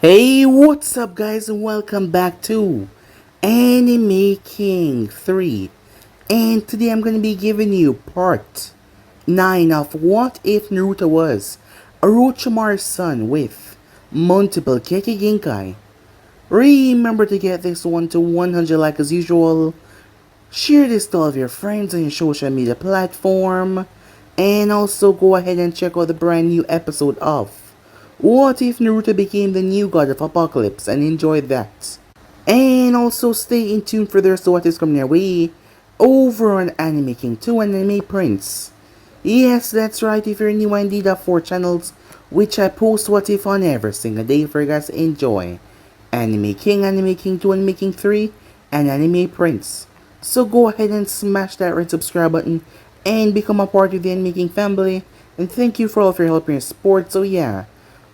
Hey, what's up guys, and welcome back to Anime King 3. And today I'm going to be giving you part 9 of What If Naruto Was Orochimaru's son with multiple Kekkei Genkai. Remember to get this one to 100 like as usual. Share this to all of your friends on your social media platform. And also go ahead and check out the brand new episode of What If Naruto Became the New God of Apocalypse, and enjoy that. And also stay in tune for the rest of what is coming your way over on Anime King 2 and Anime Prince. Yes, that's right, if you're new, I indeed have 4 channels which I post What If on every single day for you guys to enjoy. Anime King, Anime King 2, Anime King 3, and Anime Prince. So go ahead and smash that red subscribe button and become a part of the Anime King family. And thank you for all of your help and your support. So yeah,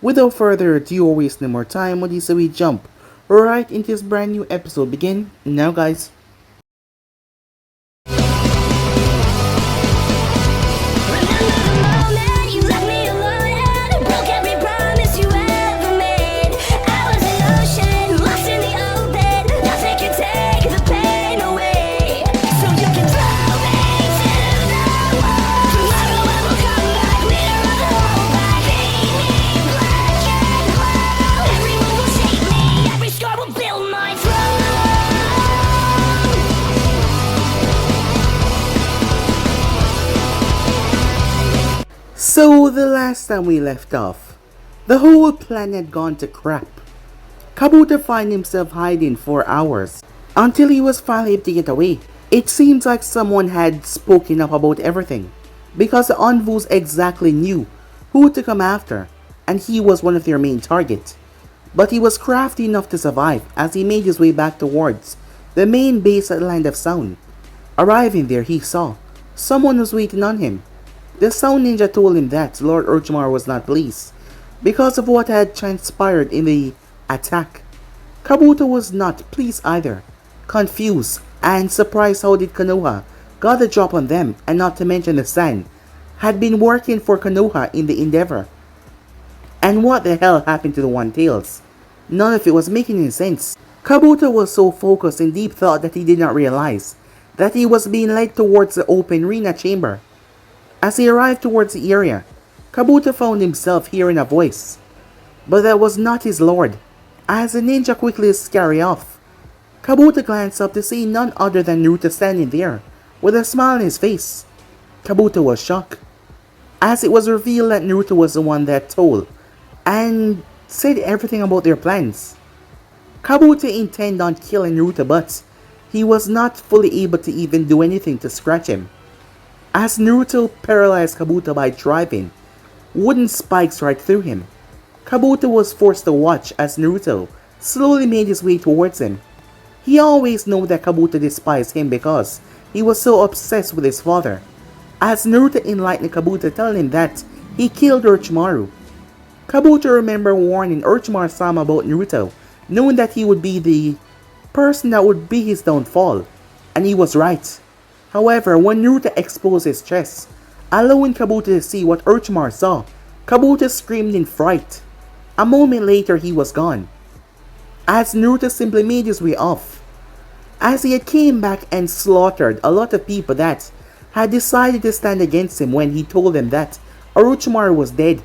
without further ado or wasting no more time, what do you say we jump right into this brand new episode? Begin now, guys. So the last time we left off, the whole plan had gone to crap. Kabuto found himself hiding for hours until he was finally able to get away. It seems like someone had spoken up about everything because the Envus exactly knew who to come after, and he was one of their main targets. But he was crafty enough to survive as he made his way back towards the main base at Land of Sound. Arriving there, he saw someone was waiting on him. The Sound Ninja told him that Lord Orochimaru was not pleased because of what had transpired in the attack. Kabuto was not pleased either, confused and surprised how did Konoha got the drop on them, and not to mention the Sand had been working for Konoha in the endeavor. And what the hell happened to the One Tails? None of it was making any sense. Kabuto was so focused in deep thought that he did not realize that he was being led towards the open arena chamber. As he arrived towards the area, Kabuto found himself hearing a voice. But that was not his lord. As the ninja quickly scurried off, Kabuto glanced up to see none other than Naruto standing there, with a smile on his face. Kabuto was shocked, as it was revealed that Naruto was the one that told and said everything about their plans. Kabuto intended on killing Naruto, but he was not fully able to even do anything to scratch him, as Naruto paralyzed Kabuto by driving wooden spikes right through him. Kabuto was forced to watch as Naruto slowly made his way towards him. He always knew that Kabuto despised him because he was so obsessed with his father, as Naruto enlightened Kabuto, telling him that he killed Orochimaru. Kabuto remembered warning Orochimaru-sama about Naruto, knowing that he would be the person that would be his downfall, and he was right. However, when Naruto exposed his chest, allowing Kabuto to see what Orochimaru saw, Kabuto screamed in fright. A moment later, he was gone, as Naruto simply made his way off, as he had came back and slaughtered a lot of people that had decided to stand against him when he told them that Orochimaru was dead.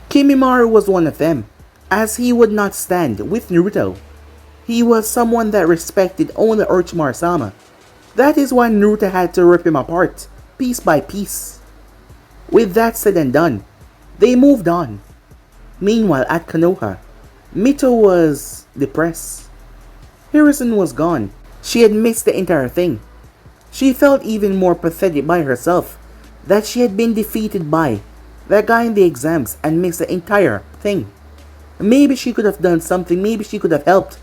Kimimaro was one of them, as he would not stand with Naruto. He was someone that respected only Orochimaru-sama. That is why Naruto had to rip him apart, piece by piece. With that said and done, they moved on. Meanwhile, at Konoha, Mito was depressed. Hiruzen was gone. She had missed the entire thing. She felt even more pathetic by herself that she had been defeated by that guy in the exams and missed the entire thing. Maybe she could have done something, maybe she could have helped,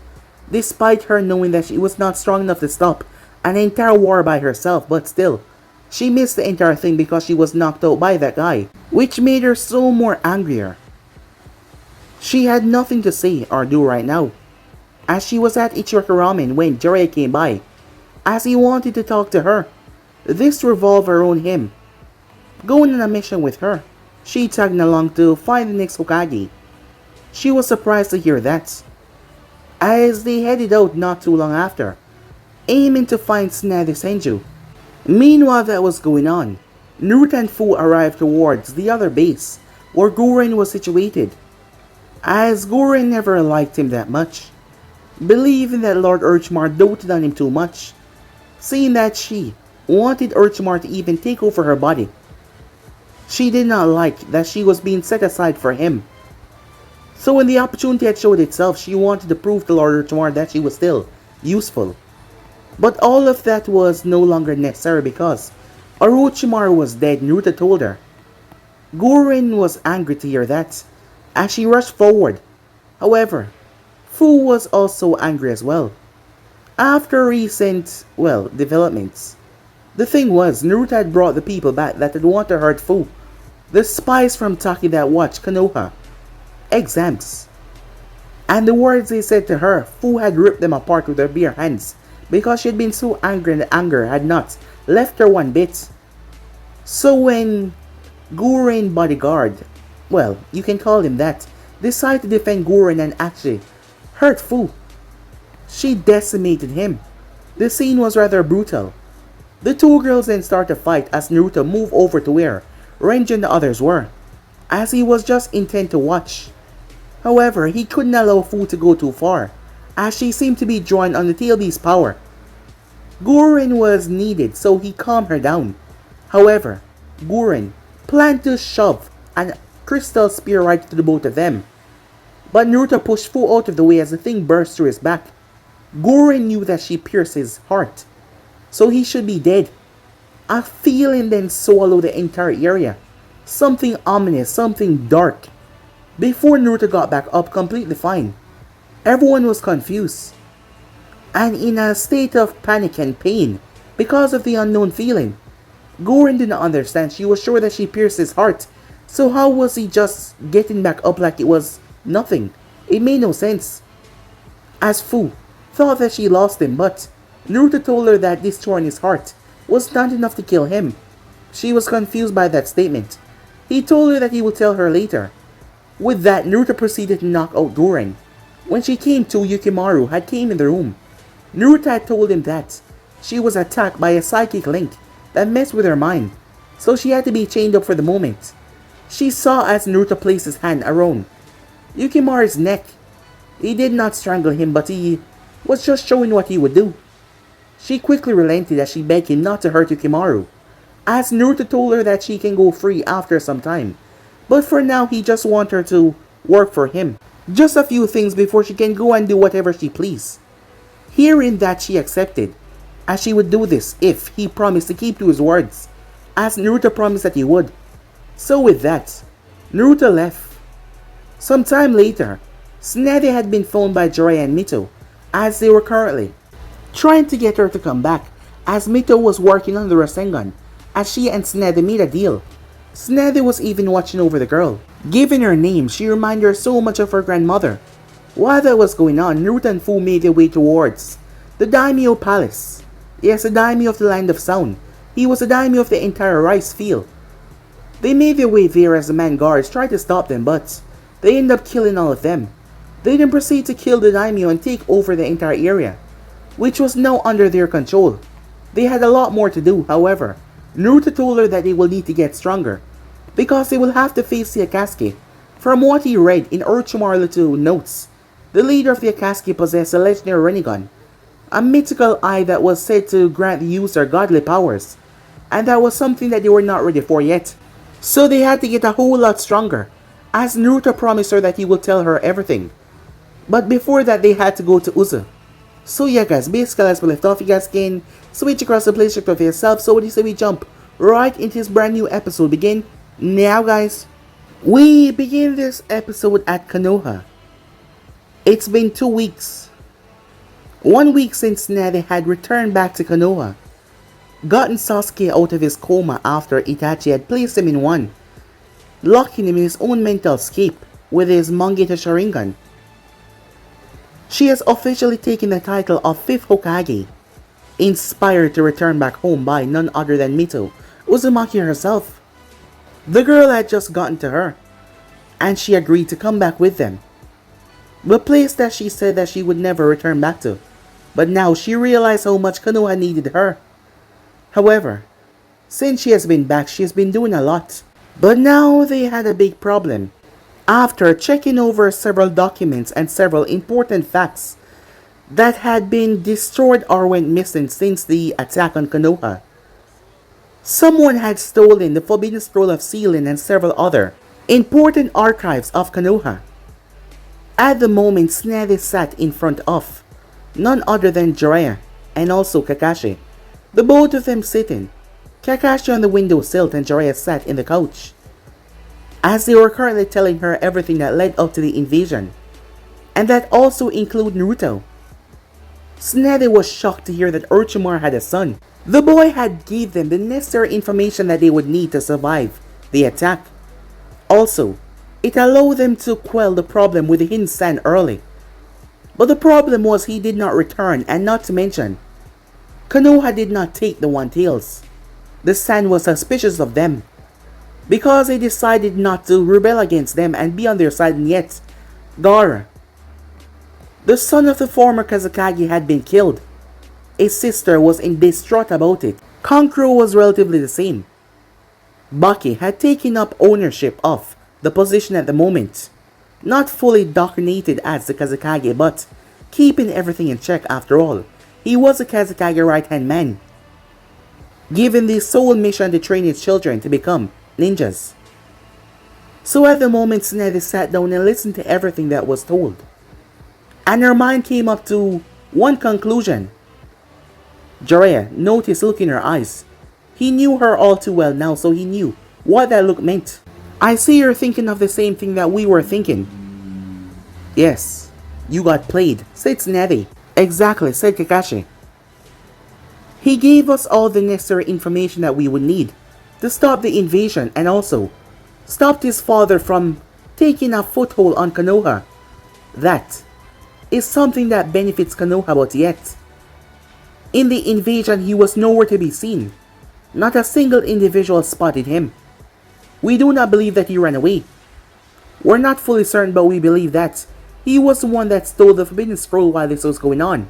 despite her knowing that she was not strong enough to stop an entire war by herself, but still, she missed the entire thing because she was knocked out by that guy, which made her so more angrier. She had nothing to say or do right now, as she was at Ichiraka Ramen when Jiraiya came by, as he wanted to talk to her. This revolved around him going on a mission with her. She tagged along to find the next Hokage. She was surprised to hear that, as they headed out not too long after, aiming to find Tsunade Senju. Meanwhile that was going on, Naruto and Fu arrived towards the other base, where Guren was situated, as Guren never liked him that much, believing that Lord Orochimaru doted on him too much, seeing that she wanted Orochimaru to even take over her body. She did not like that she was being set aside for him. So when the opportunity had showed itself, she wanted to prove to Lord Orochimaru that she was still useful. But all of that was no longer necessary because Orochimaru was dead, Naruto told her. Guren was angry to hear that, as she rushed forward. However, Fu was also angry as well. After recent, developments. The thing was, Naruto had brought the people back that had wanted to hurt Fu. The spies from Taki that watched Konoha exams. And the words they said to her, Fu had ripped them apart with her bare hands because she had been so angry and the anger had not left her one bit. So when Guren bodyguard, you can call him that, decided to defend Guren and actually hurt Fu, she decimated him. The scene was rather brutal. The two girls then start to fight as Naruto moved over to where Renji and the others were, as he was just intent to watch. However, he couldn't allow Fu to go too far, as she seemed to be drawing on the TLB's power. Guren was needed, so he calmed her down. However, Guren planned to shove a crystal spear right to the both of them, but Naruto pushed Fu out of the way as the thing burst through his back. Guren knew that she pierced his heart, so he should be dead. A feeling then swallowed the entire area. Something ominous, something dark. Before Naruto got back up completely fine, everyone was confused and in a state of panic and pain because of the unknown feeling. Guren did not understand. She was sure that she pierced his heart, so how was he just getting back up like it was nothing? It made no sense. As Fu thought that she lost him, but Naruto told her that destroying his heart was not enough to kill him. She was confused by that statement. He told her that he would tell her later. With that, Naruto proceeded to knock out Guren. When she came to, Yukimaru had came in the room. Naruto had told him that she was attacked by a psychic link that messed with her mind, so she had to be chained up for the moment. She saw as Naruto placed his hand around Yukimaru's neck. He did not strangle him, but he was just showing what he would do. She quickly relented as she begged him not to hurt Yukimaru, as Naruto told her that she can go free after some time, but for now he just wants her to work for him. Just a few things before she can go and do whatever she please. Hearing that, she accepted, as she would do this if he promised to keep to his words, as Naruto promised that he would. So with that, Naruto left. Some time later, Tsunade had been phoned by Jiraiya and Mito, as they were currently trying to get her to come back, as Mito was working on the Rasengan, as she and Tsunade made a deal. Tsunade was even watching over the girl. Given her name, she reminded her so much of her grandmother. While that was going on, Naruto and Fu made their way towards the Daimyo Palace. Yes, the Daimyo of the Land of Sound. He was the Daimyo of the entire rice field. They made their way there as the man guards tried to stop them, but they ended up killing all of them. They then proceed to kill the Daimyo and take over the entire area, which was now under their control. They had a lot more to do, however. Naruto told her that they will need to get stronger, because they will have to face the Akatsuki. From what he read in Orochimaru's little notes, the leader of the Akatsuki possessed a legendary Rinnegan, a mythical eye that was said to grant the user godly powers, and that was something that they were not ready for yet. So they had to get a whole lot stronger, as Naruto promised her that he will tell her everything. But before that, they had to go to Uzu. So yeah guys, basically as we left off, you guys can switch across the place for yourself. So what do you say we jump right into this brand new episode? Begin now guys. We begin this episode at Konoha. It's been 2 weeks. 1 week since Tsunade had returned back to Konoha, gotten Sasuke out of his coma after Itachi had placed him in one, locking him in his own mental escape with his Mangekyo Sharingan. She has officially taken the title of 5th Hokage, inspired to return back home by none other than Mito, Uzumaki herself. The girl had just gotten to her, and she agreed to come back with them. The place that she said that she would never return back to. But now she realized how much Konoha needed her. However, since she has been back, she has been doing a lot. But now they had a big problem. After checking over several documents and several important facts that had been destroyed or went missing since the attack on Konoha, someone had stolen the Forbidden Scroll of Sealing and several other important archives of Konoha. At the moment, Tsunade sat in front of none other than Jiraiya and also Kakashi. The both of them sitting, Kakashi on the windowsill and Jiraiya sat in the couch, as they were currently telling her everything that led up to the invasion, and that also include Naruto. Tsunade was shocked to hear that Orochimaru had a son. The boy had gave them the necessary information that they would need to survive the attack. Also, it allowed them to quell the problem with the hidden sand early. But the problem was he did not return, and not to mention, Konoha did not take the One Tails. The sand was suspicious of them, because they decided not to rebel against them and be on their side, and yet, Gaara, the son of the former Kazekage, had been killed. His sister was in distraught about it. Kankuro was relatively the same. Baki had taken up ownership of the position at the moment, not fully doctrinated as the Kazekage, but keeping everything in check after all. He was the Kazekage right-hand man, given the sole mission to train his children to become ninjas. So at the moment, Tsunade sat down and listened to everything that was told, and her mind came up to one conclusion. Jiraiya noticed look in her eyes. He knew her all too well now, so he knew what that look meant. I see you're thinking of the same thing that we were thinking. Yes, you got played, said Tsunade. Exactly, said Kakashi. He gave us all the necessary information that we would need to stop the invasion, and also stopped his father from taking a foothold on Konoha. That is something that benefits Konoha, but yet, in the invasion he was nowhere to be seen. Not a single individual spotted him. We do not believe that he ran away. We're not fully certain, but we believe that he was the one that stole the Forbidden Scroll while this was going on.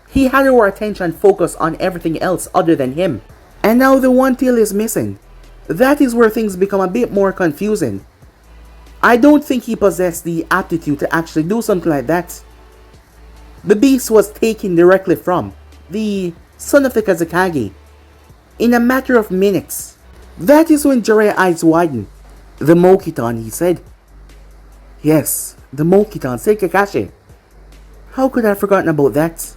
He had our attention focused on everything else other than him. And now the One Tail is missing. That is where things become a bit more confusing. I don't think he possessed the aptitude to actually do something like that. The beast was taken directly from the son of the Kazekage in a matter of minutes. That is when Jiraiya's eyes widened. The Mokiton, he said. Yes, the Mokiton, said Kakashi. How could I have forgotten about that?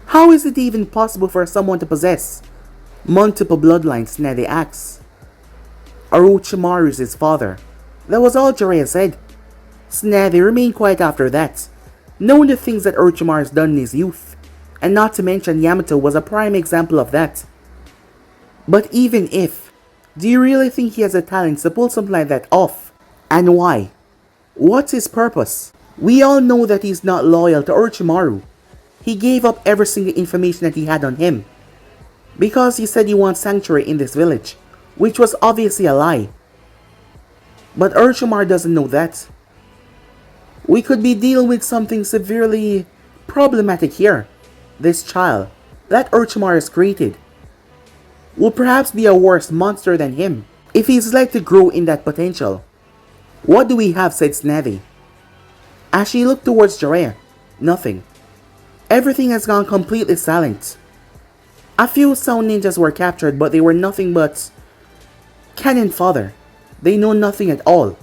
How is it even possible for someone to possess multiple bloodlines, Tsunade asked. Orochimaru is his father. That was all Jiraiya said. Tsunade remained quiet after that, knowing the things that Orochimaru has done in his youth, and not to mention Yamato was a prime example of that. But even if, do you really think he has the talent to pull something like that off? And why? What's his purpose? We all know that he's not loyal to Orochimaru. He gave up every single information that he had on him, because he said he wants sanctuary in this village, which was obviously a lie. But Orochimaru doesn't know that. We could be dealing with something severely problematic here. This child that Orochimaru has created will perhaps be a worse monster than him if he's let to grow in that potential. What do we have, said Tsunade. As she looked towards Jiraiya, nothing. Everything has gone completely silent. A few sound ninjas were captured, but they were nothing but cannon fodder. They know nothing at all.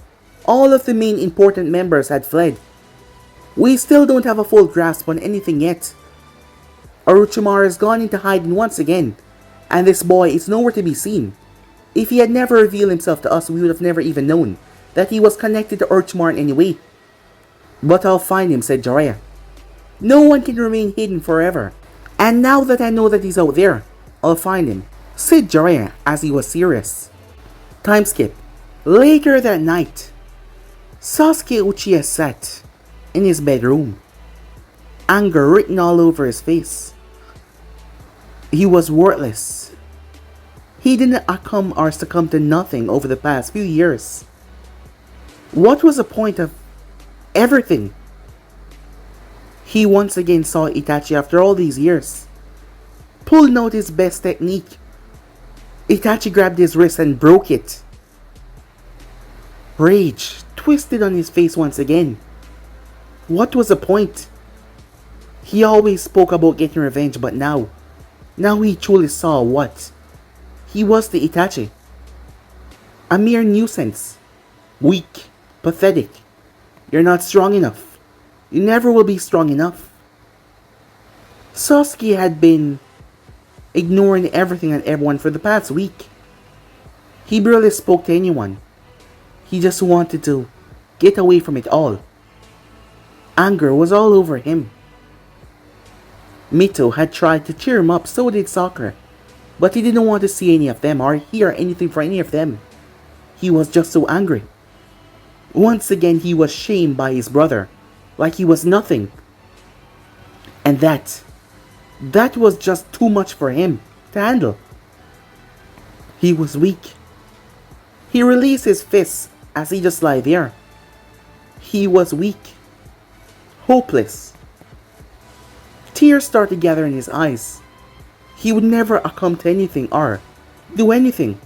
All of the main important members had fled. We still don't have a full grasp on anything yet. Orochimaru has gone into hiding once again, and this boy is nowhere to be seen. If he had never revealed himself to us, we would have never even known that he was connected to Orochimaru in any way. But I'll find him, said Jiraiya. No one can remain hidden forever. And now that I know that he's out there, I'll find him, said Jiraiya as he was serious. Time skip. Later that night, Sasuke Uchiha sat in his bedroom, anger written all over his face. He was worthless. He didn't accomplish or succumb to nothing over the past few years. What was the point of everything He once again saw Itachi after all these years, pulling out his best technique. Itachi grabbed his wrist and broke it. Rage twisted on his face once again. What was the point? He always spoke about getting revenge, but now he truly saw what. He was the Itachi. A mere nuisance. Weak. Pathetic. You're not strong enough. You never will be strong enough. Sasuke had been ignoring everything and everyone for the past week. He barely spoke to anyone. He just wanted to get away from it all. Anger was all over him. Mito had tried to cheer him up, so did Sakura, but he didn't want to see any of them or hear anything from any of them. He was just so angry. Once again he was shamed by his brother, like he was nothing. And that was just too much for him to handle. He was weak. He released his fists as he just lay there. He was weak. Hopeless. Tears started to gather in his eyes. He would never accomplish anything or do anything.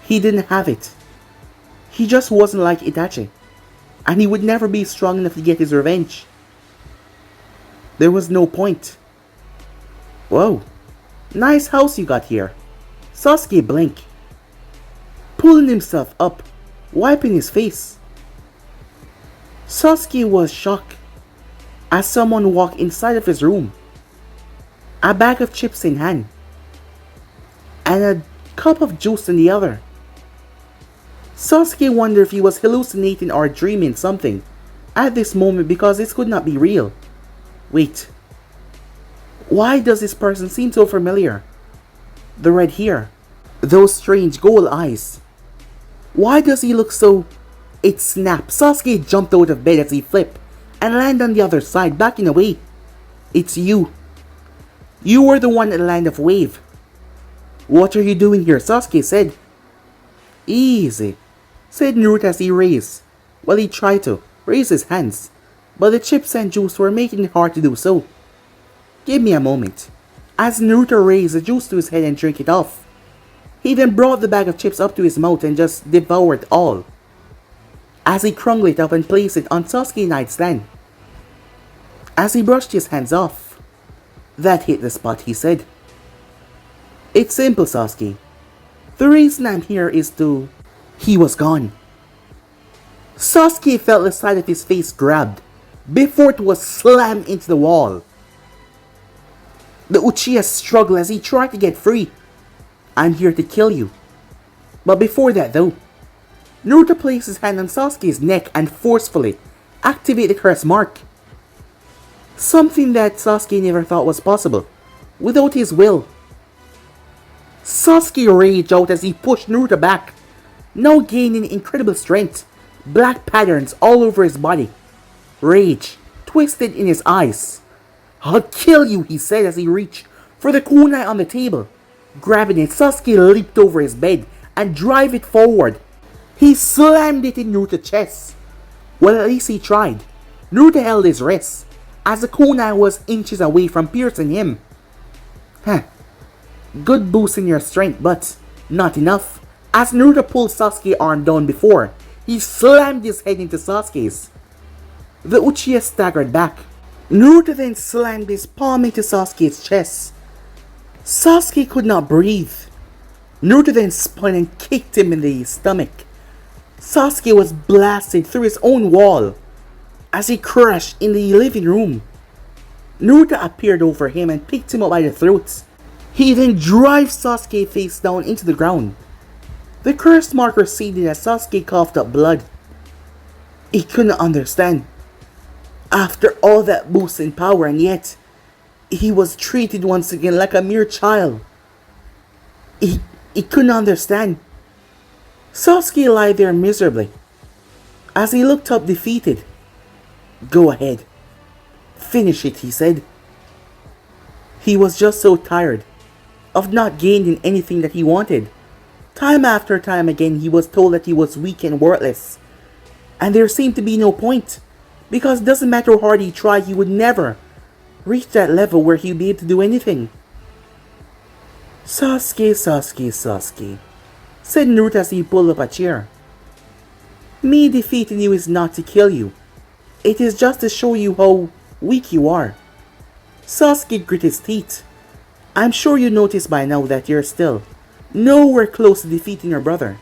He didn't have it. He just wasn't like Itachi, and he would never be strong enough to get his revenge. There was no point. Whoa, nice house you got here. Sasuke blinked, pulling himself up, wiping his face. Sasuke was shocked as someone walked inside of his room, a bag of chips in hand, and a cup of juice in the other. Sasuke wondered if he was hallucinating or dreaming something at this moment because this could not be real. Wait, why does this person seem so familiar? The red hair, those strange gold eyes. Why does he look so... It snapped. Sasuke jumped out of bed as he flipped and landed on the other side, backing away. It's you. You were the one at the land of wave. What are you doing here? Sasuke said. Easy, said Naruto as he raised. Well, he tried to raise his hands, but the chips and juice were making it hard to do so. Give me a moment. As Naruto raised the juice to his head and drank it off, he then brought the bag of chips up to his mouth and just devoured all. As he crumbled it up and placed it on Sasuke's nightstand. As he brushed his hands off, that hit the spot, he said. It's simple, Sasuke. The reason I'm here is to... He was gone. Sasuke felt the side of his face grabbed before it was slammed into the wall. The Uchiha struggled as he tried to get free. I'm here to kill you. But before that though, Naruto placed his hand on Sasuke's neck and forcefully activated the curse mark. Something that Sasuke never thought was possible, without his will. Sasuke raged out as he pushed Naruto back, now gaining incredible strength, black patterns all over his body. Rage twisted in his eyes. I'll kill you, he said as he reached for the kunai on the table. Grabbing it, Sasuke leaped over his bed and drove it forward. He slammed it in Naruto's chest. Well, at least he tried. Naruto held his wrist as the kunai was inches away from piercing him. Good boost in your strength, but not enough. As Naruto pulled Sasuke's arm down before, he slammed his head into Sasuke's. The Uchiha staggered back. Naruto then slammed his palm into Sasuke's chest. Sasuke could not breathe. Naruto then spun and kicked him in the stomach. Sasuke was blasted through his own wall as he crashed in the living room. Naruto appeared over him and picked him up by the throat. He then drove Sasuke face down into the ground. The curse mark receded as Sasuke coughed up blood. He couldn't understand. After all that boost in power, and yet he was treated once again like a mere child. He couldn't understand. Sasuke lay there miserably as he looked up defeated. Go ahead. Finish it, he said. He was just so tired of not gaining anything that he wanted. Time after time again he was told that he was weak and worthless, and there seemed to be no point. Because it doesn't matter how hard he tried, he would never reach that level where he'd be able to do anything. Sasuke, Sasuke, Sasuke, said Naruto as he pulled up a chair. Me defeating you is not to kill you. It is just to show you how weak you are. Sasuke grit his teeth. I'm sure you noticed by now that you're still nowhere close to defeating your brother.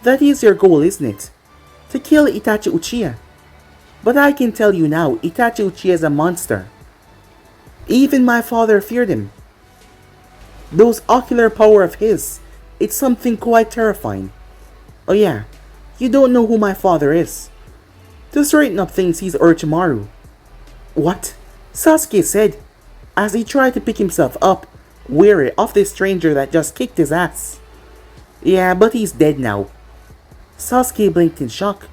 That is your goal, isn't it? To kill Itachi Uchiha. But I can tell you now, Itachi Uchiha is a monster. Even my father feared him. Those ocular power of his, it's something quite terrifying. Oh yeah, you don't know who my father is. To straighten up things, he's Orochimaru. What? Sasuke said, as he tried to pick himself up, weary of this stranger that just kicked his ass. Yeah, but he's dead now. Sasuke blinked in shock.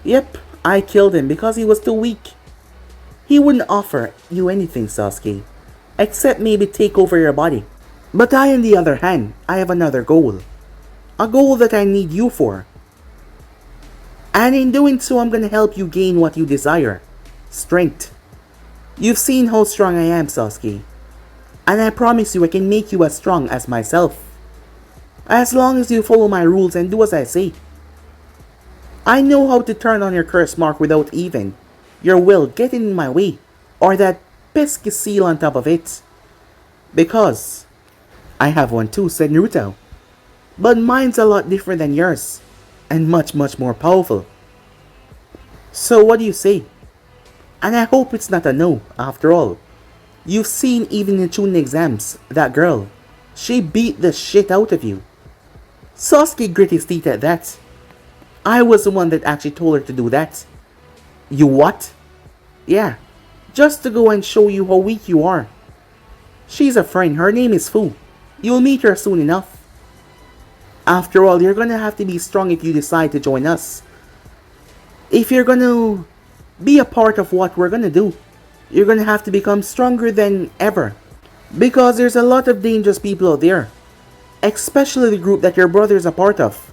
Yep, I killed him because he was too weak. He wouldn't offer you anything, Sasuke, except maybe take over your body. But I, on the other hand, I have another goal. A goal that I need you for. And in doing so, I'm gonna help you gain what you desire. Strength. You've seen how strong I am, Sasuke. And I promise you I can make you as strong as myself. As long as you follow my rules and do as I say. I know how to turn on your curse mark without even your will getting in my way, or that pesky seal on top of it. Because I have one too, said Naruto. But mine's a lot different than yours, and much more powerful. So what do you say? And I hope it's not a no, after all. You've seen even in Chunin exams, that girl, she beat the shit out of you. Sasuke grit his teeth at that. I was the one that actually told her to do that. You what? Yeah, just to go and show you how weak you are. She's a friend, her name is Fu. You'll meet her soon enough. After all, you're gonna have to be strong if you decide to join us. If you're gonna be a part of what we're gonna do, you're gonna have to become stronger than ever. Because there's a lot of dangerous people out there. Especially the group that your brother is a part of.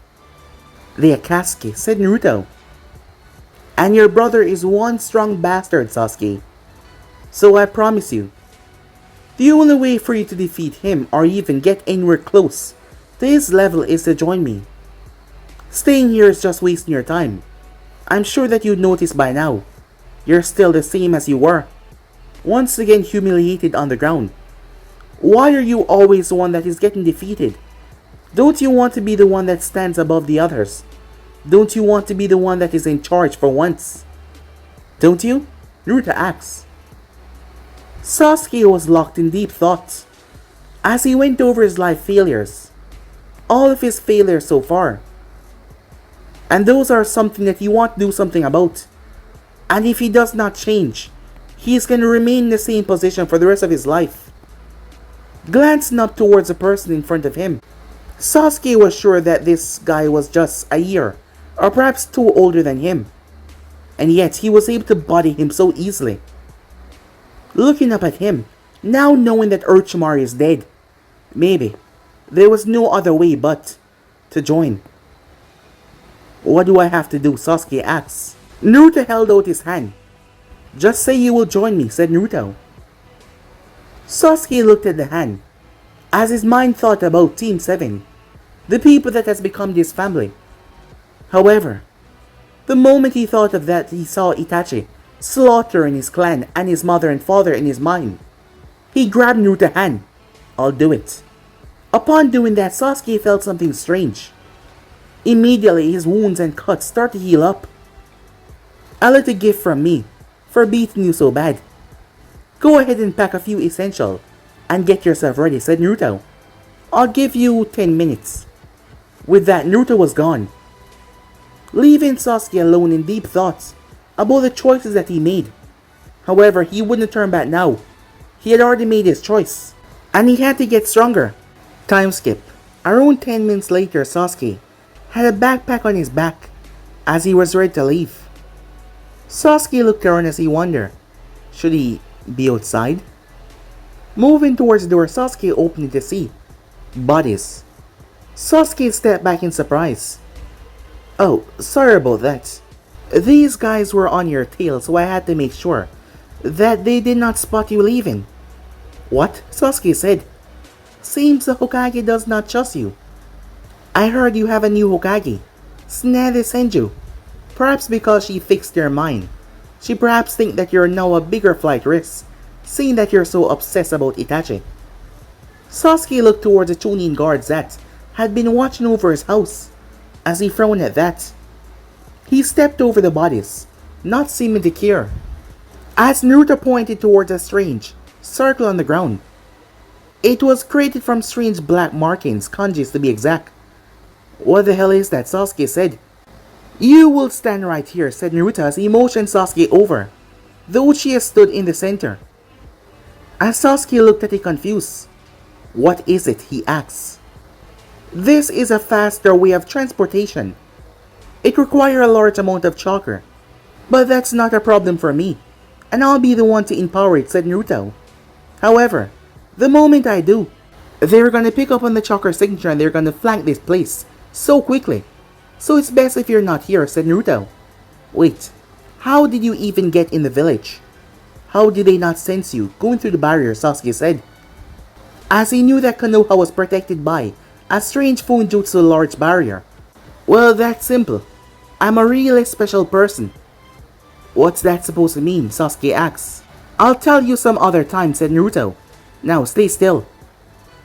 The Akatsuki, said Naruto. And your brother is one strong bastard, Sasuke. So I promise you, the only way for you to defeat him or even get anywhere close to his level is to join me. Staying here is just wasting your time. I'm sure that you'd notice by now, you're still the same as you were. Once again humiliated on the ground. Why are you always the one that is getting defeated? Don't you want to be the one that stands above the others? Don't you want to be the one that is in charge for once? Don't you? Naruto asks. Sasuke was locked in deep thought as he went over his life failures. All of his failures so far. And those are something that he wants to do something about. And if he does not change, he is going to remain in the same position for the rest of his life. Glancing up towards the person in front of him, Sasuke was sure that this guy was just a year or perhaps 2 older than him. And yet he was able to body him so easily. Looking up at him, now knowing that Orochimaru is dead, maybe there was no other way but to join. What do I have to do? Sasuke asks. Naruto held out his hand. Just say you will join me, said Naruto. Sasuke looked at the hand as his mind thought about Team 7, the people that has become this family. However, the moment he thought of that, he saw Itachi slaughtering his clan and his mother and father in his mind. He grabbed Naruto's hand. I'll do it. Upon doing that, Sasuke felt something strange. Immediately, his wounds and cuts started to heal up. A little gift from me for beating you so bad. Go ahead and pack a few essentials and get yourself ready, said Naruto. I'll give you 10 minutes. With that, Naruto was gone, leaving Sasuke alone in deep thoughts about the choices that he made. However, he wouldn't turn back now. He had already made his choice, and he had to get stronger. Time skip. Around 10 minutes later, Sasuke had a backpack on his back as he was ready to leave. Sasuke looked around as he wondered, should he be outside? Moving towards the door, Sasuke opened it to see bodies. Sasuke stepped back in surprise. Oh, sorry about that. These guys were on your tail, so I had to make sure that they did not spot you leaving. What? Sasuke said. Seems the Hokage does not trust you. I heard you have a new Hokage. Tsunade sent you. Perhaps because she fixed their mind. She perhaps think that you're now a bigger flight risk, seeing that you're so obsessed about Itachi. Sasuke looked towards the Chunin guards that had been watching over his house. As he frowned at that, he stepped over the bodies, not seeming to care. As Naruto pointed towards a strange circle on the ground. It was created from strange black markings, kanjis to be exact. What the hell is that? Sasuke said. You will stand right here, said Naruto as he motioned Sasuke over. The Uchiha stood in the center. As Sasuke looked at it confused. What is it? He asked. This is a faster way of transportation. It requires a large amount of chakra. But that's not a problem for me. And I'll be the one to empower it, said Naruto. However, the moment I do, they're gonna pick up on the chakra signature and they're gonna flank this place so quickly. So it's best if you're not here, said Naruto. Wait, how did you even get in the village? How did they not sense you going through the barrier, Sasuke said. As he knew that Konoha was protected by a strange Funjutsu large barrier. Well, that's simple. I'm a really special person. What's that supposed to mean? Sasuke asks. I'll tell you some other time, said Naruto. Now stay still.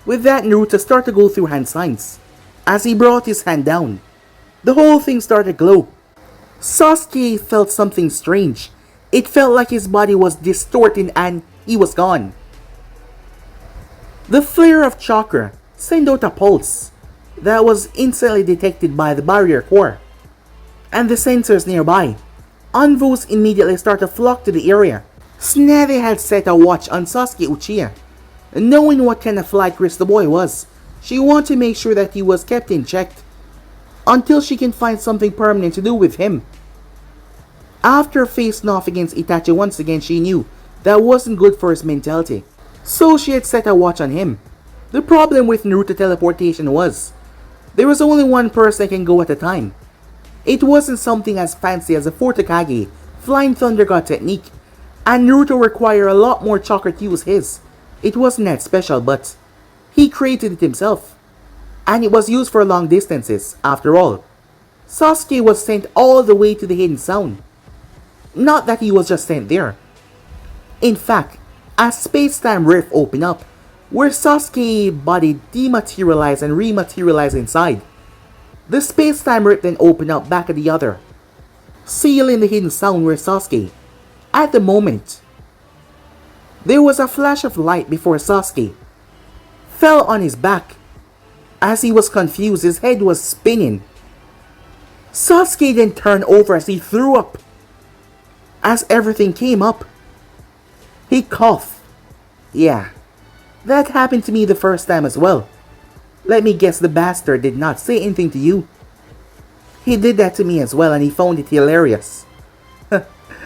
With that, Naruto started to go through hand signs. As he brought his hand down, the whole thing started to glow. Sasuke felt something strange. It felt like his body was distorting and he was gone. The flare of chakra sent out a pulse that was instantly detected by the barrier core and the sensors nearby. Envoys immediately started to flock to the area. Tsunade had set a watch on Sasuke Uchiha. Knowing what kind of flight risk the boy was, she wanted to make sure that he was kept in check until she can find something permanent to do with him. After facing off against Itachi once again, she knew that wasn't good for his mentality. So she had set a watch on him. The problem with Naruto teleportation was, there was only one person that can go at a time. It wasn't something as fancy as a Fourth Hokage Flying Thunder God technique, and Naruto required a lot more chakra to use his. It wasn't that special, but he created it himself. And it was used for long distances, after all. Sasuke was sent all the way to the hidden sound. Not that he was just sent there. In fact, a space-time rift opened up, where Sasuke's body dematerialized and rematerialized inside. The space-time rift then opened up back at the other, sealing the hidden sound where Sasuke. At the moment, there was a flash of light before Sasuke fell on his back. As he was confused, his head was spinning. Sasuke then turned over as he threw up. As everything came up, he coughed. Yeah, that happened to me the first time as well. Let me guess, the bastard did not say anything to you. He did that to me as well and he found it hilarious.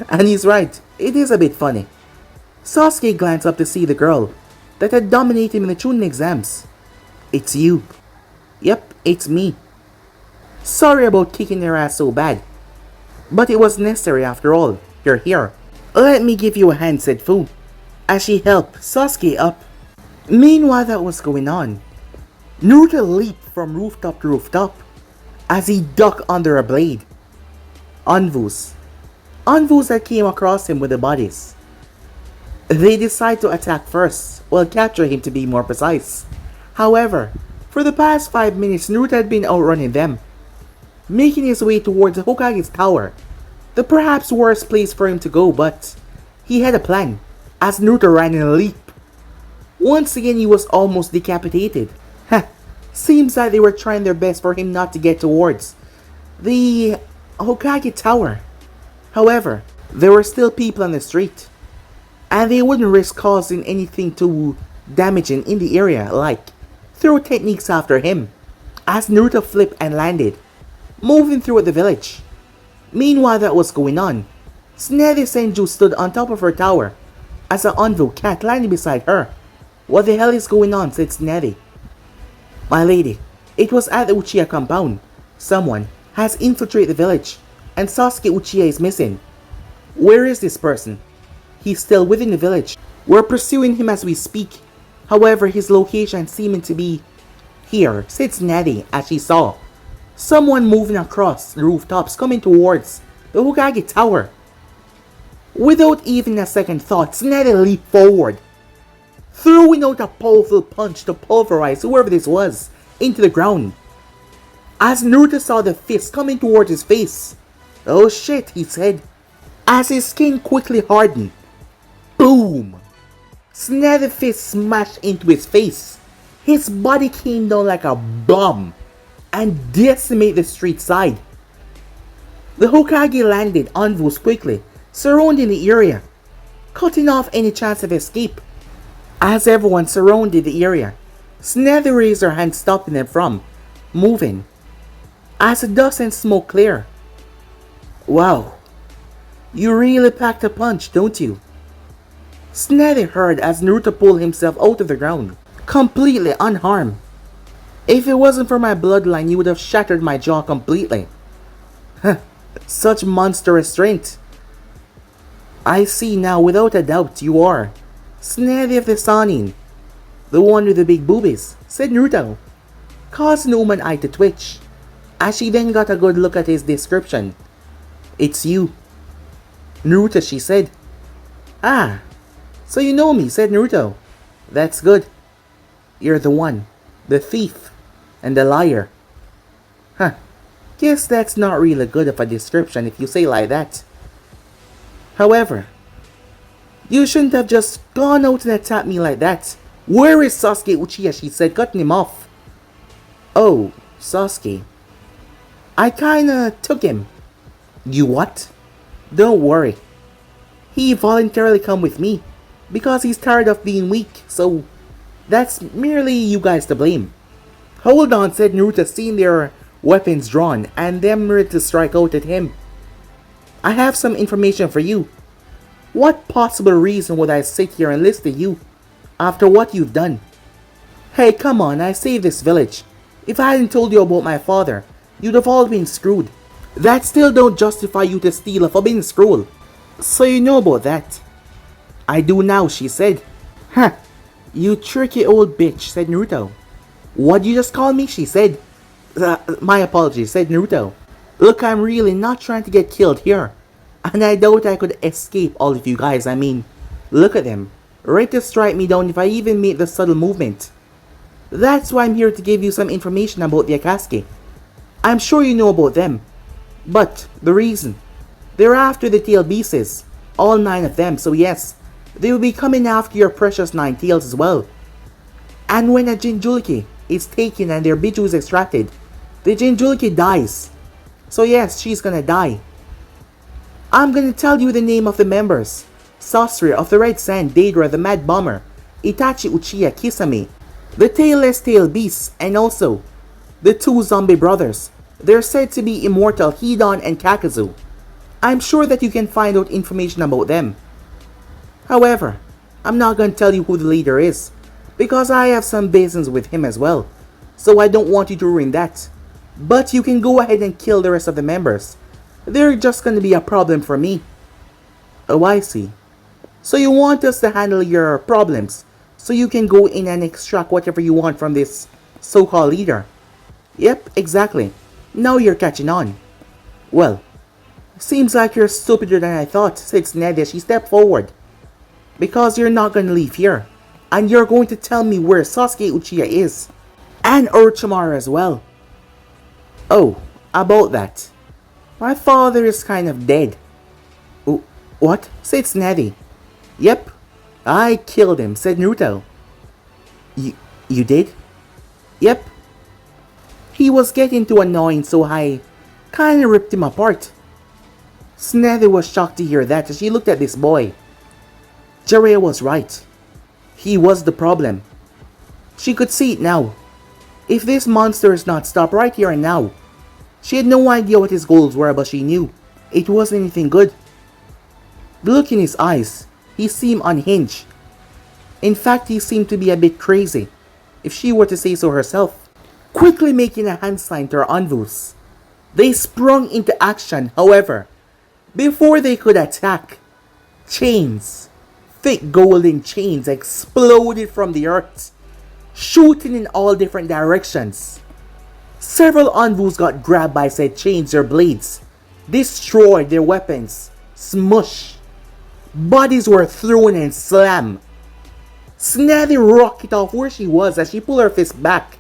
And he's right, it is a bit funny. Sasuke glanced up to see the girl that had dominated him in the Chunin exams. It's you. Yep, it's me. Sorry about kicking your ass so bad. But it was necessary after all. You're here. Let me give you a hand, said Fu, as she helped Sasuke up. Meanwhile that was going on, Naruto leaped from rooftop to rooftop as he ducked under a blade. Envoys that came across him with the bodies. They decided to attack first, well, capture him to be more precise. However, for the past 5 minutes, Naruto had been outrunning them, making his way towards the Hokage's tower, the perhaps worst place for him to go, but he had a plan, as Naruto ran in a leap. Once again, he was almost decapitated. Seems like they were trying their best for him not to get towards the Hokage tower. However, there were still people on the street, and they wouldn't risk causing anything too damaging in the area, like throw techniques after him, as Naruto flipped and landed, moving through the village. Meanwhile that was going on, Tsunade Senju stood on top of her tower, as an envoy cat landed beside her. What the hell is going on, said Tsunade. My lady, it was at the Uchiha compound. Someone has infiltrated the village. and Sasuke Uchiha is missing. Where is this person? He's still within the village. We're pursuing him as we speak. However, his location seeming to be here, said Tsunade as she saw someone moving across the rooftops coming towards the Hokage Tower. Without even a second thought, Tsunade leaped forward, throwing out a powerful punch to pulverize whoever this was into the ground. As Naruto saw the fist coming towards his face, "Oh shit," he said, as his skin quickly hardened. Boom! Tsunade's fist smashed into his face. His body came down like a bomb and decimated the street side. The Hokage landed on Vus quickly, surrounding the area, cutting off any chance of escape. As everyone surrounded the area, Tsunade raised her hand, stopping them from moving as the dust and smoke clear. "Wow, you really packed a punch, don't you?" Tsunade heard as Naruto pulled himself out of the ground, completely unharmed. "If it wasn't for my bloodline, you would have shattered my jaw completely." Such monstrous strength. "I see now, without a doubt, you are Tsunade of the Sannin, the one with the big boobies," said Naruto, causing the woman's eye to twitch, as she then got a good look at his description. "It's you, Naruto," she said. "Ah, so you know me," said Naruto. "That's good. You're the one, the thief, and the liar." Guess that's not really good of a description if you say like that. However, you shouldn't have just gone out and attacked me like that. "Where is Sasuke Uchiha?" she said, cutting him off. "Oh, Sasuke. I kinda took him." "You what?" "Don't worry. He voluntarily come with me because he's tired of being weak, so that's merely you guys to blame." "Hold on," said Naruto, seeing their weapons drawn and them ready to strike out at him. "I have some information for you. What possible reason would I sit here and listen to you after what you've done?" "Hey, come on, I saved this village. If I hadn't told you about my father, you'd have all been screwed. That still don't justify you to steal a forbidden scroll. So you know about that." "I do now," she said. You tricky old bitch," said Naruto. "What'd you just call me?" she said. My apologies," said Naruto. "Look, I'm really not trying to get killed here. And I doubt I could escape all of you guys. I mean, look at them, ready to strike me down if I even make the subtle movement. That's why I'm here to give you some information about the Akatsuki. I'm sure you know about them. But the reason, they're after the tail beasts, all 9 of them, so yes, they will be coming after your precious 9 tails as well. And when a Jinchuriki is taken and their Biju is extracted, the Jinchuriki dies. So yes, she's gonna die. I'm gonna tell you the name of the members: Sasori of the Red Sand, Deidara the Mad Bomber, Itachi Uchiha Kisame, the Tailless Tail Beasts, and also the 2 zombie brothers. They're said to be immortal, Hidan and Kakazu. I'm sure that you can find out information about them. However, I'm not gonna tell you who the leader is, because I have some business with him as well, so I don't want you to ruin that. But you can go ahead and kill the rest of the members. They're just gonna be a problem for me." "Oh, I see. So you want us to handle your problems, so you can go in and extract whatever you want from this so-called leader?" "Yep, exactly. Now you're catching on." "Well, seems like you're stupider than I thought," said Tsunade as she stepped forward. "Because you're not gonna leave here, and you're going to tell me where Sasuke Uchiha is, and Orochimaru as well." "Oh, about that. My father is kind of dead." "What?" said Tsunade. "Yep, I killed him," said Naruto. You did?" "Yep. He was getting too annoying, so I kinda ripped him apart." Tsunade was shocked to hear that as she looked at this boy. Jiraiya was right. He was the problem. She could see it now. If this monster is not stopped right here and now. She had no idea what his goals were, but she knew it wasn't anything good. The look in his eyes, he seemed unhinged. In fact, he seemed to be a bit crazy, if she were to say so herself. Quickly making a hand sign to her Anvus, They sprung into action, however, before they could attack. Chains, thick golden chains, exploded from the earth, shooting in all different directions. Several Anvus got grabbed by said chains or blades, destroyed their weapons, smush. Bodies were thrown and slammed. Snazzy rocked off where she was as she pulled her fist back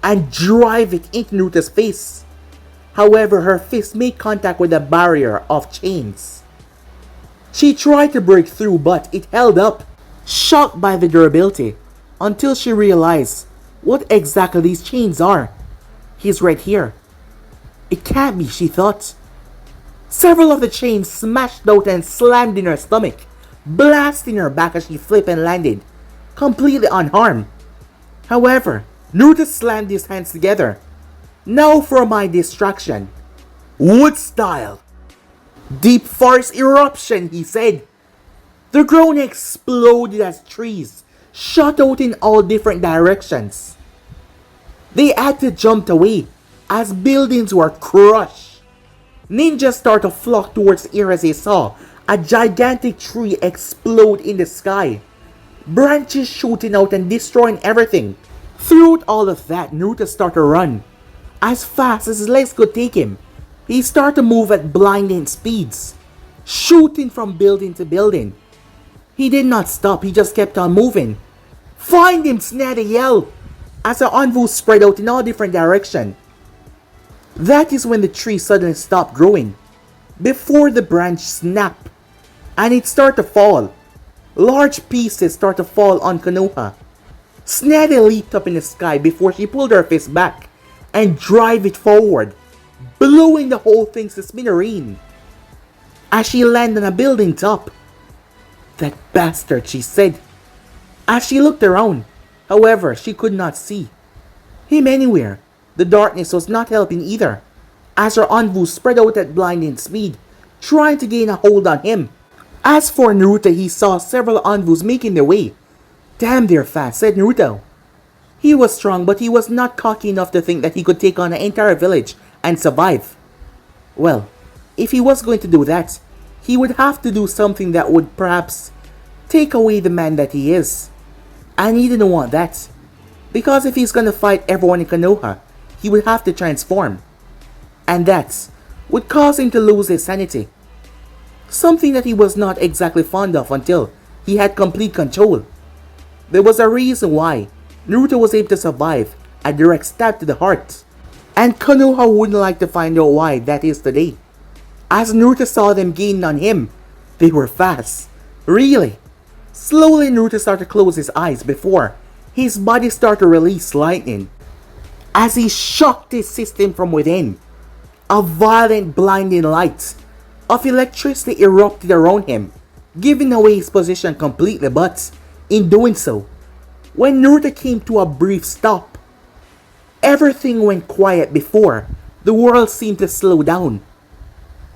and drive it into Naruto's face. However, her fist made contact with a barrier of chains. She tried to break through, but it held up, shocked by the durability, until she realized what exactly these chains are. He's right here. It can't be, she thought. Several of the chains smashed out and slammed in her stomach, blasting her back as she flipped and landed, completely unharmed. However, Naruto slammed his hands together. Now for my distraction. Wood style. Deep forest eruption, he said. The ground exploded as trees shot out in all different directions. They had to jump away as buildings were crushed. Ninjas started to flock towards the air as they saw a gigantic tree explode in the sky. Branches shooting out and destroying everything. Throughout all of that, Naruto started to run as fast as his legs could take him. He started to move at blinding speeds, shooting from building to building. He did not stop, he just kept on moving. Find him, Snazzy yelled, as the Anvus spread out in all different directions. That is when the tree suddenly stopped growing, before the branch snapped, and it started to fall. Large pieces started to fall on Konoha. Snazzy leaped up in the sky before she pulled her fist back and drive it forward, blowing the whole thing to smithereens. As she landed on a building top. That bastard, she said, as she looked around. However, she could not see him anywhere. The darkness was not helping either, as her Anvus spread out at blinding speed, trying to gain a hold on him. As for Naruto, he saw several Anvus making their way. Damn, they're fast, said Naruto. He was strong, but he was not cocky enough to think that he could take on an entire village and survive. Well, if he was going to do that, he would have to do something that would perhaps take away the man that he is. And he didn't want that, because if he's gonna fight everyone in Konoha, he would have to transform. And that would cause him to lose his sanity. Something that he was not exactly fond of until he had complete control. There was a reason why Naruto was able to survive a direct stab to the heart. And Konoha wouldn't like to find out why that is today. As Naruto saw them gaining on him, they were fast. Really. Slowly Naruto started to close his eyes before his body started to release lightning. As he shocked his system from within, a violent blinding light of electricity erupted around him, giving away his position completely, but in doing so, when Naruto came to a brief stop, everything went quiet before the world seemed to slow down.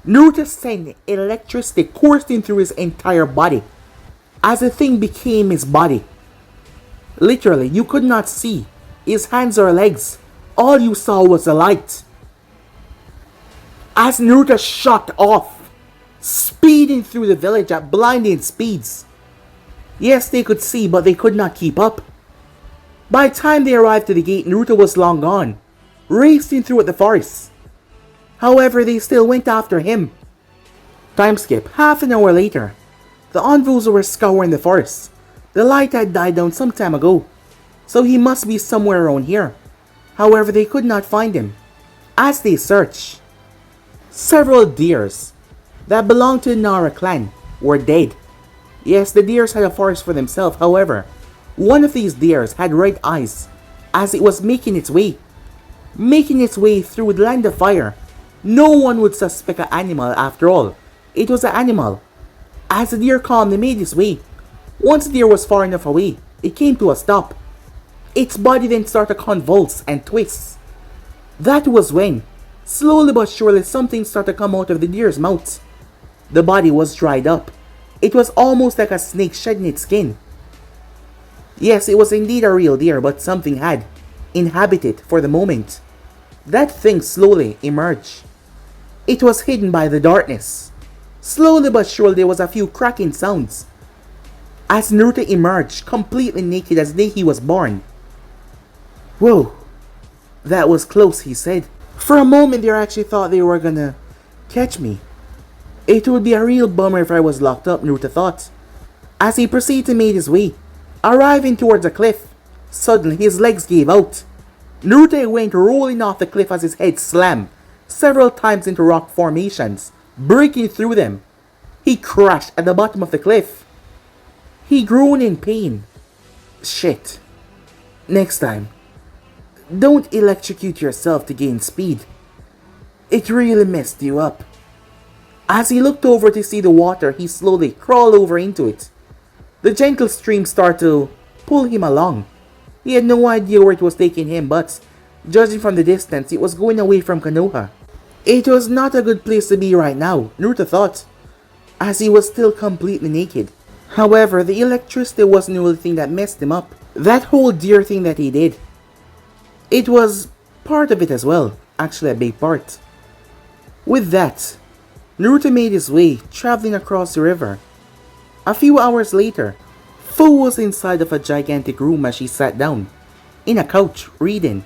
Naruto sent electricity coursing through his entire body as the thing became his body. Literally, you could not see his hands or legs. All you saw was a light. As Naruto shot off, speeding through the village at blinding speeds. Yes, they could see, but they could not keep up. By the time they arrived to the gate, Naruto was long gone, racing through the forest. However, they still went after him. Time skip. Half an hour later, the Anvus were scouring the forest. The light had died down some time ago, so he must be somewhere around here. However, they could not find him. As they searched, several deers that belonged to the Nara clan were dead. Yes, the deers had a forest for themselves. However, one of these deers had red eyes as it was making its way through the land of fire. No one would suspect an animal after all. It was an animal. As the deer calmly made its way, once the deer was far enough away, it came to a stop. Its body then started to convulse and twist. That was when, slowly but surely, something started to come out of the deer's mouth. The body was dried up. It was almost like a snake shedding its skin. Yes, it was indeed a real deer, but something had inhabited for the moment. That thing slowly emerged It was hidden by the darkness. Slowly but surely there was a few cracking sounds as Naruto emerged, completely naked as the day he was born. Whoa, that was close, he said. For a moment there I actually thought they were gonna catch me. It would be a real bummer if I was locked up, Naruto thought. As he proceeded to make his way, arriving towards a cliff, suddenly his legs gave out. Naruto went rolling off the cliff as his head slammed several times into rock formations, breaking through them. He crashed at the bottom of the cliff. He groaned in pain. Shit. Next time, don't electrocute yourself to gain speed. It really messed you up. As he looked over to see the water, he slowly crawled over into it. The gentle stream started to pull him along. He had no idea where it was taking him, but judging from the distance, it was going away from Konoha. It was not a good place to be right now, Naruto thought, as he was still completely naked. However, the electricity wasn't the only thing that messed him up. That whole deer thing that he did, it was part of it as well, actually a big part. With that, Naruto made his way, traveling across the river. A few hours later, Fu was inside of a gigantic room as she sat down, in a couch, reading.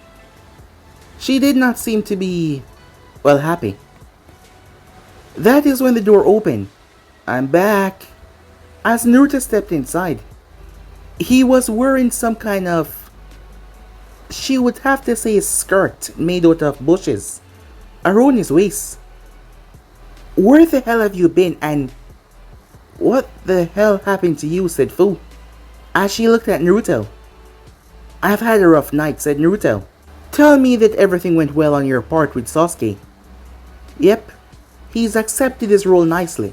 She did not seem to be, well, happy. That is when the door opened. I'm back. As Naruto stepped inside, he was wearing some kind of, she would have to say, a skirt made out of bushes around his waist. Where the hell have you been and what the hell happened to you, said Fu, as she looked at Naruto. I've had a rough night, said Naruto. Tell me that everything went well on your part with Sasuke. Yep, he's accepted his role nicely.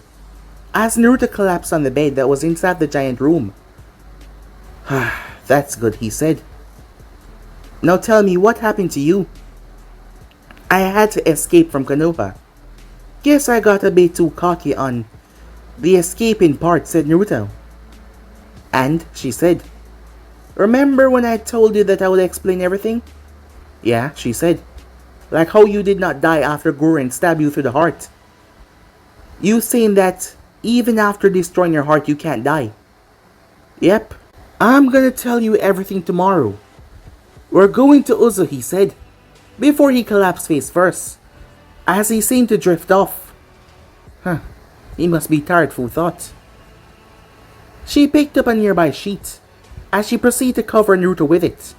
As Naruto collapsed on the bed that was inside the giant room. That's good, he said. Now tell me what happened to you. I had to escape from Konoha. Guess I got a bit too cocky on the escaping part, said Naruto. And, she said, remember when I told you that I would explain everything? Yeah, she said. Like how you did not die after Gurren stabbed you through the heart. You saying that even after destroying your heart you can't die. Yep. I'm gonna tell you everything tomorrow. We're going to Uzu, he said, before he collapsed face first, as he seemed to drift off. He must be tired, Fu thought. She picked up a nearby sheet, as she proceeded to cover Naruto with it.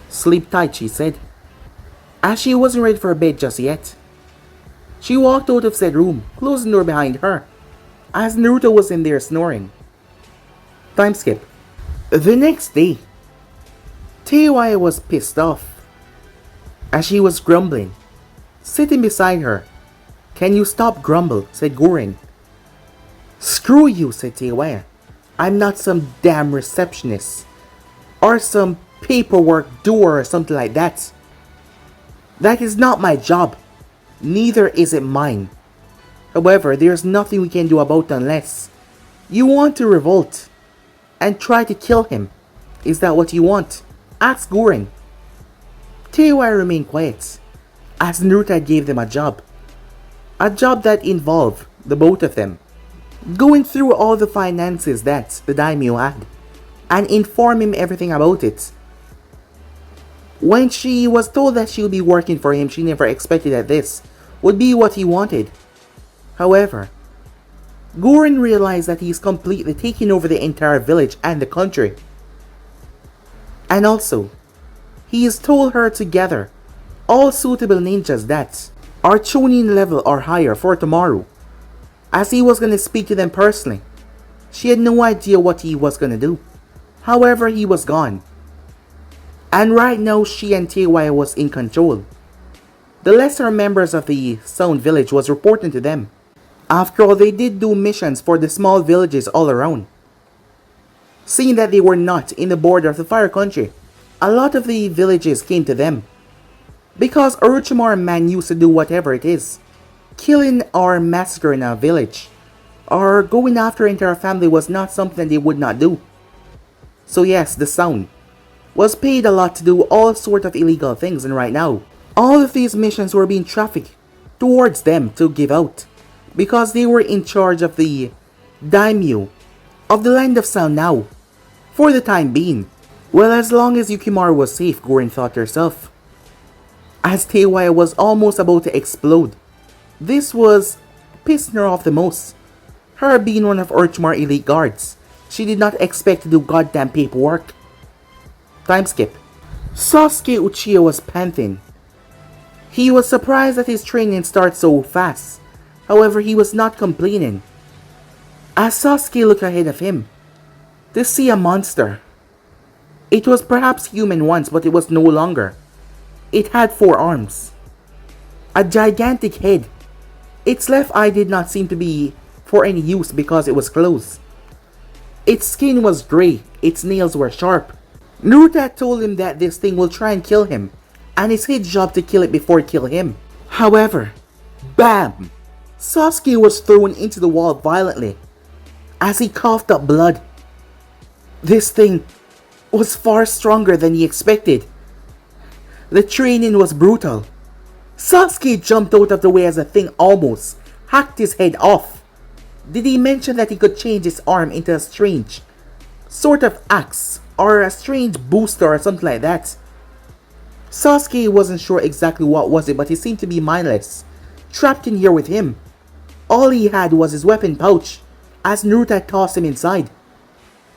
Sleep tight, she said, as she wasn't ready for bed just yet. She walked out of said room, closing the door behind her, as Naruto was in there snoring. Time skip. The next day, Teiwaya was pissed off, as she was grumbling. Sitting beside her. Can you stop grumble, said Gurren. Screw you, said Teiwaya. I'm not some damn receptionist, or some paperwork doer or something like that. That is not my job. Neither is it mine. However, there's nothing we can do about it unless you want to revolt and try to kill him. Is that what you want? Ask Gurren. Teiwaya remained quiet, as Naruto gave them a job. A job that involved the both of them going through all the finances that the daimyo had and inform him everything about it. When she was told that she would be working for him, she never expected that this would be what he wanted. However, Gurren realized that he's completely taking over the entire village and the country. And also, he has told her to gather all suitable ninjas that are Chunin level or higher for tomorrow, as he was going to speak to them personally. She had no idea what he was going to do. However, he was gone. And right now, she and Teiwaya was in control. The lesser members of the Sound Village was reporting to them. After all, they did do missions for the small villages all around. Seeing that they were not in the border of the Fire Country, a lot of the villages came to them. Because Orochimaru man used to do whatever it is. Killing or massacring a village, or going after an entire family was not something they would not do. So yes, the Sound was paid a lot to do all sort of illegal things, and right now, all of these missions were being trafficked towards them to give out, because they were in charge of the daimyo of the land of sound now, for the time being. Well, as long as Yukimaru was safe, Gorin thought to herself. As Teiwaya was almost about to explode, this was pissing her off the most. Her being one of Orochimaru's elite guards, she did not expect to do goddamn paperwork. Time skip. Sasuke Uchiha was panting. He was surprised that his training started so fast. However, he was not complaining. As Sasuke looked ahead of him, to see a monster. It was perhaps human once, but it was no longer. It had 4 arms. A gigantic head. Its left eye did not seem to be for any use because it was closed. Its skin was grey, its nails were sharp. Naruto had told him that this thing will try and kill him, and it's his job to kill it before it kill him. However, BAM! Sasuke was thrown into the wall violently as he coughed up blood. This thing was far stronger than he expected. The training was brutal. Sasuke jumped out of the way as the thing almost hacked his head off. Did he mention that he could change his arm into a strange sort of axe or a strange booster or something like that? Sasuke wasn't sure exactly what was it, but he seemed to be mindless, trapped in here with him. All he had was his weapon pouch, as Naruto had tossed him inside.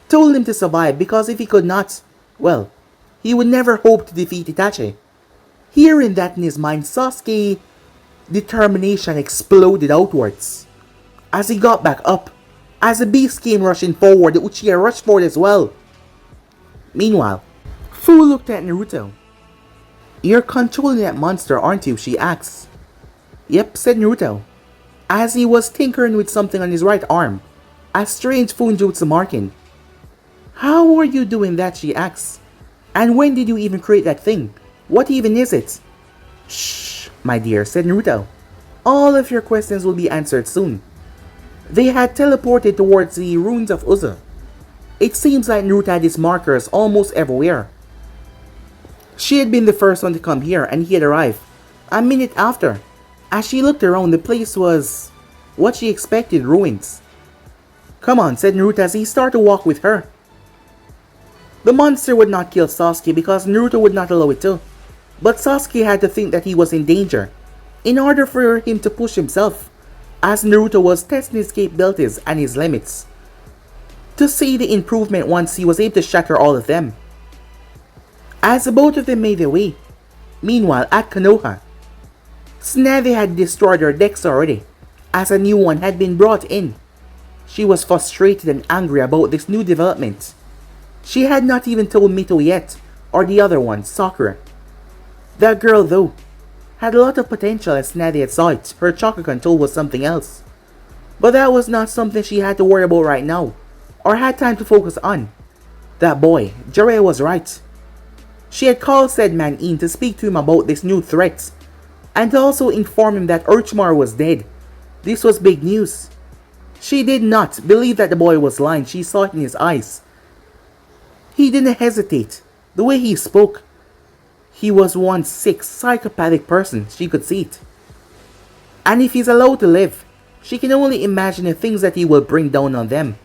Told him to survive because if he could not, well, he would never hope to defeat Itachi. Hearing that in his mind, Sasuke's determination exploded outwards. As he got back up, as the beast came rushing forward, the Uchiha rushed forward as well. Meanwhile, Fu looked at Naruto. "You're controlling that monster, aren't you?" she asked. "Yep," said Naruto, as he was tinkering with something on his right arm, a strange funjutsu marking. "How are you doing that?" she asked. "And when did you even create that thing? What even is it?" "Shh, my dear," said Naruto. "All of your questions will be answered soon." They had teleported towards the ruins of Uzu. It seems like Naruto had his markers almost everywhere. She had been the first one to come here, and he had arrived a minute after. As she looked around, the place was what she expected, ruins. "Come on," said Naruto as he started to walk with her. The monster would not kill Sasuke because Naruto would not allow it to. But Sasuke had to think that he was in danger in order for him to push himself, as Naruto was testing his capabilities and his limits, to see the improvement once he was able to shatter all of them. As the both of them made their way, meanwhile at Konoha, Tsunade had destroyed her decks already, as a new one had been brought in. She was frustrated and angry about this new development. She had not even told Mito yet, or the other one, Sakura. That girl, though, had a lot of potential as Tsunade had saw it. Her chakra control was something else. But that was not something she had to worry about right now, or had time to focus on. That boy, Jiraiya, was right. She had called said man in to speak to him about this new threat, and to also inform him that Orochimaru was dead. This was big news. She did not believe that the boy was lying. She saw it in his eyes. He didn't hesitate. The way he spoke, he was one sick, psychopathic person. She could see it. And if he's allowed to live, she can only imagine the things that he will bring down on them.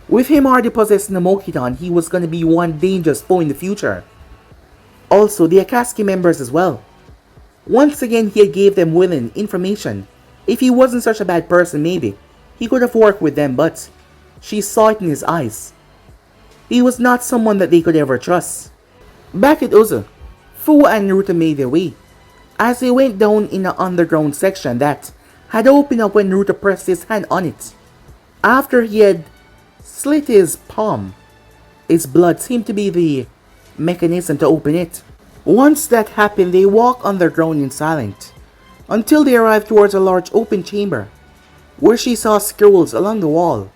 With him already possessing the Mokidan, he was going to be one dangerous foe in the future. Also, the Akatsuki members as well. Once again, he had gave them willing information. If he wasn't such a bad person, maybe he could have worked with them, but she saw it in his eyes. He was not someone that they could ever trust. Back at Uzu, Fu and Naruto made their way, as they went down in an underground section that had opened up when Naruto pressed his hand on it. After he had slit his palm, his blood seemed to be the mechanism to open it. Once that happened, they walked underground in silence, until they arrived towards a large open chamber, where she saw scrolls along the wall,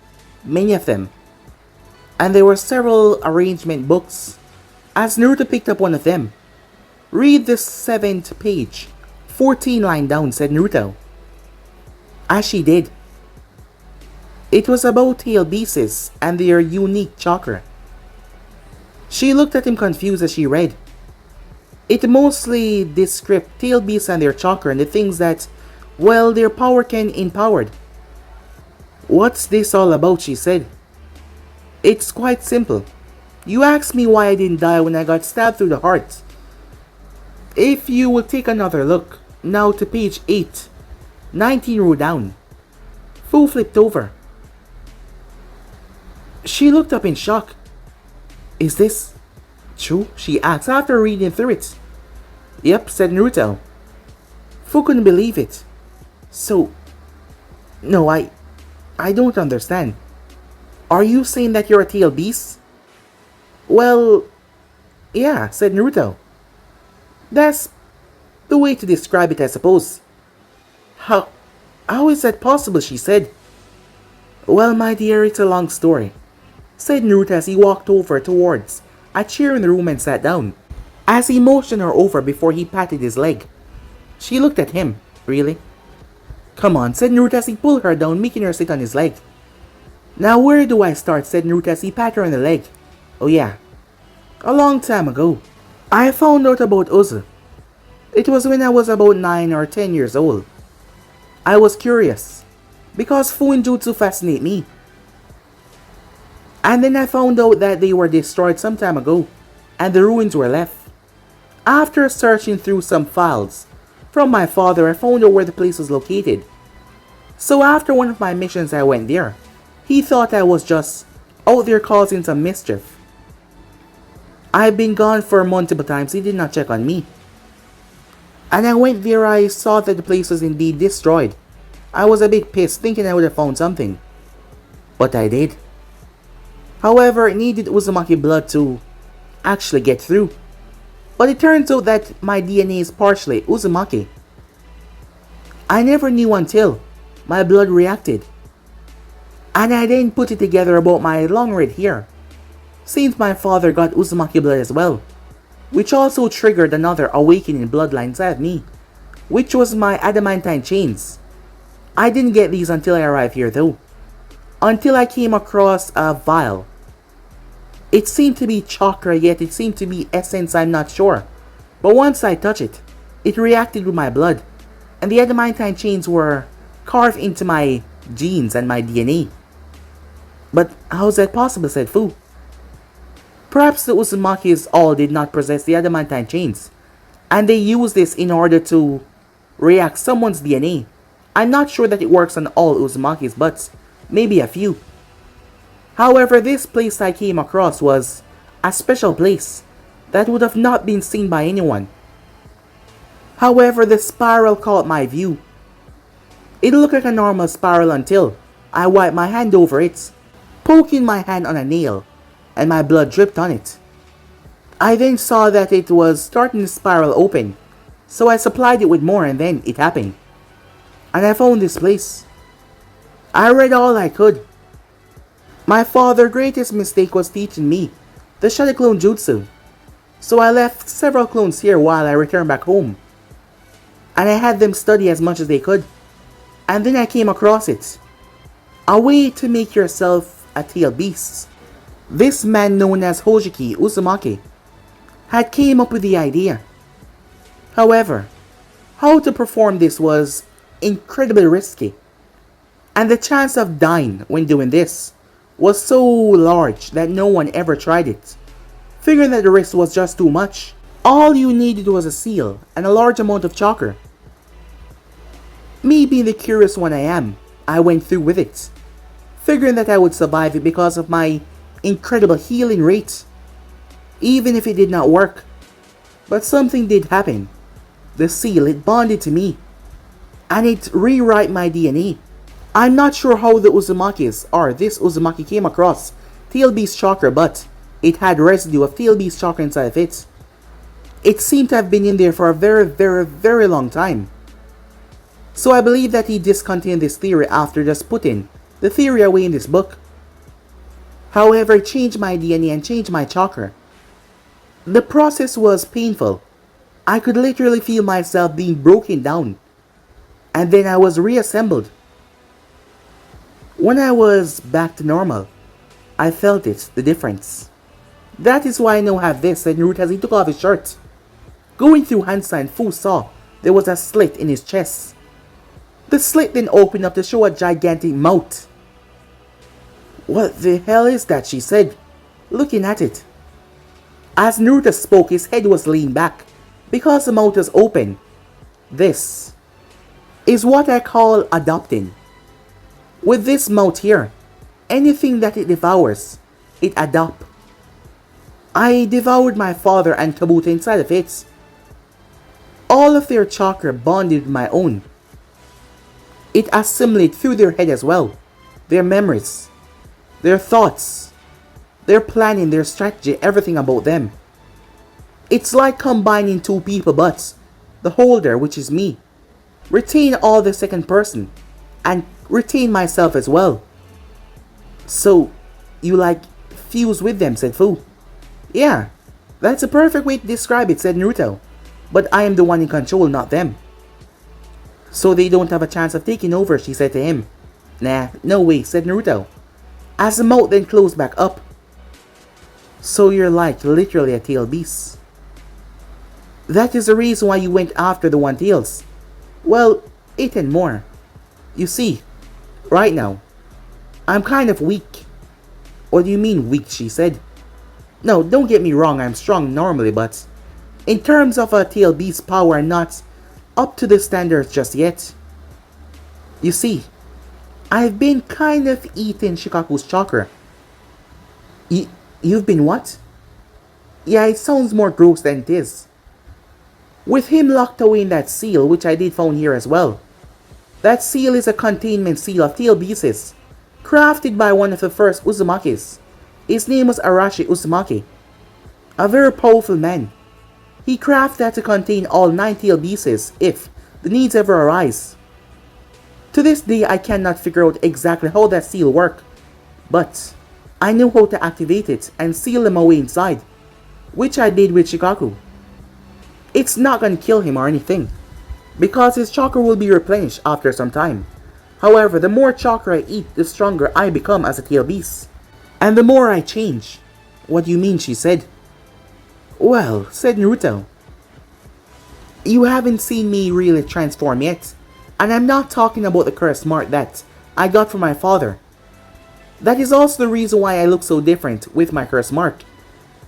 many of them. And there were several arrangement books, as Naruto picked up one of them. "Read the 7th page, 14 line down," said Naruto. As she did, it was about tail beasts and their unique chakra. She looked at him confused as she read. It mostly described tail beasts and their chakra and the things that Well, their power can empowered. What's this all about, she said. It's quite simple. You asked me why I didn't die when I got stabbed through the heart. If you will take another look, now to page 8, 19 row down. Fu flipped over. She looked up in shock. Is this true? She asked after reading through it. Yep, said Naruto. Fu couldn't believe it. So, no, I don't understand. Are you saying that you're a tail beast? Well, yeah, said Naruto. That's the way to describe it, I suppose. How is that possible, she said. Well, my dear, it's a long story, said Naruto as he walked over towards a chair in the room and sat down. As he motioned her over before he patted his leg. She looked at him. Really? Come on, said Naruto as he pulled her down, making her sit on his leg. Now where do I start, said Naruto as he patted her on the leg. Oh yeah. A long time ago, I found out about Uzu. It was when I was about 9 or 10 years old. I was curious, because Fu and Jutsu fascinate me. And then I found out that they were destroyed some time ago, and the ruins were left. After searching through some files from my father, I found out where the place was located. So after one of my missions I went there. He thought I was just out there causing some mischief. I've been gone for multiple times, he did not check on me. And I went there, I saw that the place was indeed destroyed. I was a bit pissed, thinking I would have found something. But I did. However, it needed Uzumaki blood to actually get through. But it turns out that my DNA is partially Uzumaki. I never knew until my blood reacted. And I then put it together about my long red hair. Since my father got Uzumaki blood as well, which also triggered another awakening bloodline inside of me, which was my adamantine chains. I didn't get these until I arrived here though. Until I came across a vial. It seemed to be chakra, yet it seemed to be essence, I'm not sure. But once I touched it, it reacted with my blood, and the adamantine chains were carved into my genes and my DNA. But how is that possible, said Fu. Perhaps the Uzumakis all did not possess the adamantine chains, and they used this in order to react someone's DNA. I'm not sure that it works on all Uzumakis, but maybe a few. However, this place I came across was a special place that would have not been seen by anyone. However, the spiral caught my view. It looked like a normal spiral until I wiped my hand over it, poking my hand on a nail, and my blood dripped on it. I then saw that it was starting to spiral open, so I supplied it with more and then it happened. And I found this place. I read all I could. My father's greatest mistake was teaching me the Shadow Clone Jutsu, so I left several clones here while I returned back home. And I had them study as much as they could. And then I came across it. A way to make yourself a tail beast. This man known as Hojiki Uzumaki had came up with the idea. However, how to perform this was incredibly risky. And the chance of dying when doing this was so large that no one ever tried it. Figuring that the risk was just too much, all you needed was a seal and a large amount of chakra. Me being the curious one I am, I went through with it, figuring that I would survive it because of my incredible healing rate, even if it did not work. But something did happen. The seal, it bonded to me, and it rewrite my DNA. I'm not sure how the Uzumakis or this Uzumaki came across Tail Beast chakra, but it had residue of Tail Beast chakra inside of it. It seemed to have been in there for a very long time. So I believe that he discontinued this theory after just putting the theory away in this book. However, it changed my DNA and changed my chakra. The process was painful. I could literally feel myself being broken down. And then I was reassembled. When I was back to normal, I felt it, the difference. That is why I now have this, said Naruto as he took off his shirt. Going through Hansa and Fu saw there was a slit in his chest. The slit then opened up to show a gigantic mouth. What the hell is that? She said, looking at it. As Naruto spoke, his head was leaned back because the mouth was open. This is what I call adopting. With this mouth here, anything that it devours, it adopts. I devoured my father and Kabuto inside of it. All of their chakra bonded with my own. It assimilated through their head as well. Their memories, their thoughts, their planning, their strategy, everything about them. It's like combining two people, but the holder, which is me, retain all the second person and retain myself as well. So, you like fuse with them, said Fu. Yeah, that's a perfect way to describe it, said Naruto. But I am the one in control, not them. So they don't have a chance of taking over, she said to him. Nah, no way, said Naruto, as the mouth then closed back up. So you're like literally a tail beast. That is the reason why you went after the One Tails. Well, 8 and more. You see, right now, I'm kind of weak. What do you mean weak, she said. No, don't get me wrong, I'm strong normally, but in terms of a tail beast power, I'm not up to the standards just yet. You see, I've been kind of eating Shikaku's chakra. You've been what? Yeah, it sounds more gross than it is. With him locked away in that seal, which I did found here as well. That seal is a containment seal of tail beasts, crafted by one of the first Uzumakis. His name was Arashi Uzumaki. A very powerful man. He crafted that to contain all 9 tail beasts if the needs ever arise. To this day, I cannot figure out exactly how that seal worked, but I know how to activate it and seal him away inside, which I did with Shikaku. It's not gonna kill him or anything, because his chakra will be replenished after some time. However, the more chakra I eat, the stronger I become as a tail beast. And the more I change. What do you mean, she said. Well, said Naruto, you haven't seen me really transform yet. And I'm not talking about the cursed mark that I got from my father. That is also the reason why I look so different with my cursed mark.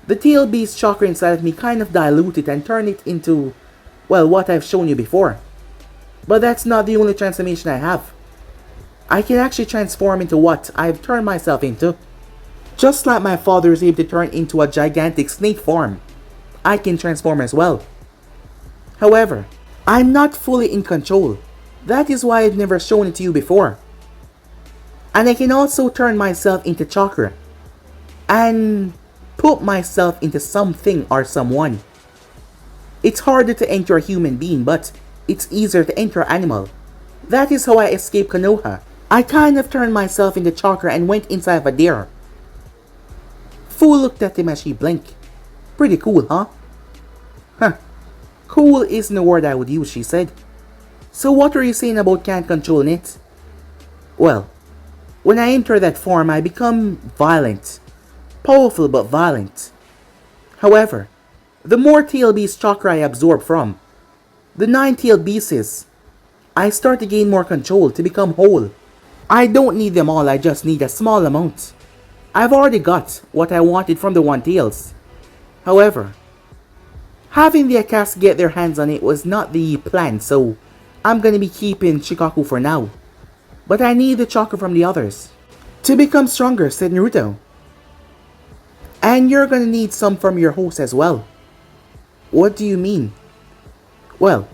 The tail beast chakra inside of me kind of diluted and turned it into, well, what I've shown you before. But that's not the only transformation I have. I can actually transform into what I've turned myself into. Just like my father is able to turn into a gigantic snake form, I can transform as well. However, I'm not fully in control. That is why I've never shown it to you before. And I can also turn myself into chakra and put myself into something or someone. It's harder to enter a human being, but it's easier to enter an animal. That is how I escaped Konoha. I kind of turned myself into chakra and went inside of a deer. Fu looked at him as she blinked. Pretty cool, huh? Huh. Cool isn't a word I would use, she said. So what are you saying about can't control it? Well, when I enter that form, I become violent. Powerful but violent. However, the more tail beast chakra I absorb from the 9 tail beasts, I start to gain more control to become whole. I don't need them all, I just need a small amount. I've already got what I wanted from the One Tails. However, having the Akatsuki get their hands on it was not the plan, so I'm gonna be keeping Shikaku for now. But I need the chakra from the others to become stronger, said Naruto. And you're gonna need some from your host as well. What do you mean? Well,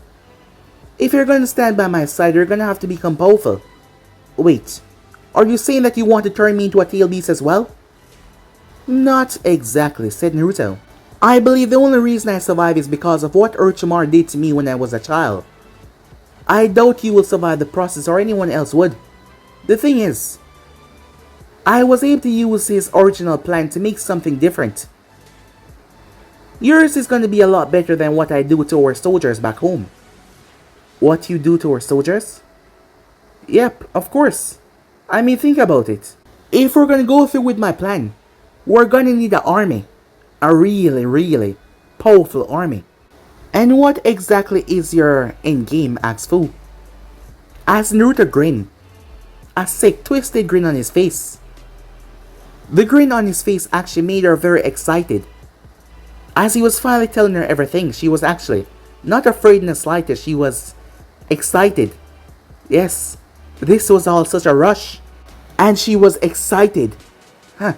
if you're gonna stand by my side, you're gonna have to become powerful. Wait, are you saying that you want to turn me into a tail beast as well? Not exactly, said Naruto. I believe the only reason I survive is because of what Orochimaru did to me when I was a child. I doubt you will survive the process or anyone else would. The thing is, I was able to use his original plan to make something different. Yours is going to be a lot better than what I do to our soldiers back home. What you do to our soldiers? Yep, of course. I mean, think about it. If we're going to go through with my plan, we're going to need an army. A really, really powerful army. And what exactly is your endgame, asked Fu? as Naruto grinned, a sick, twisted grin on his face. The grin on his face actually made her very excited. As he was finally telling her everything, she was actually not afraid in the slightest, she was excited. Yes, this was all such a rush. And she was excited. Huh.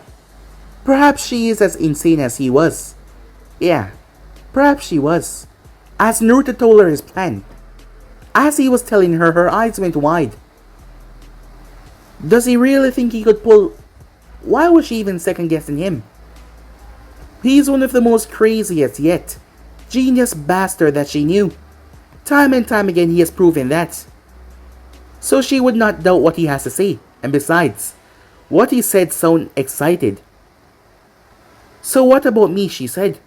Perhaps she is as insane as he was. Yeah, perhaps she was. As Naruto told her his plan. As he was telling her, her eyes went wide. Does he really think he could pull... Why was she even second guessing him? He's one of the most craziest yet genius bastard that she knew. Time and time again he has proven that. So she would not doubt what he has to say. And besides, what he said sounded excited. So what about me, she said.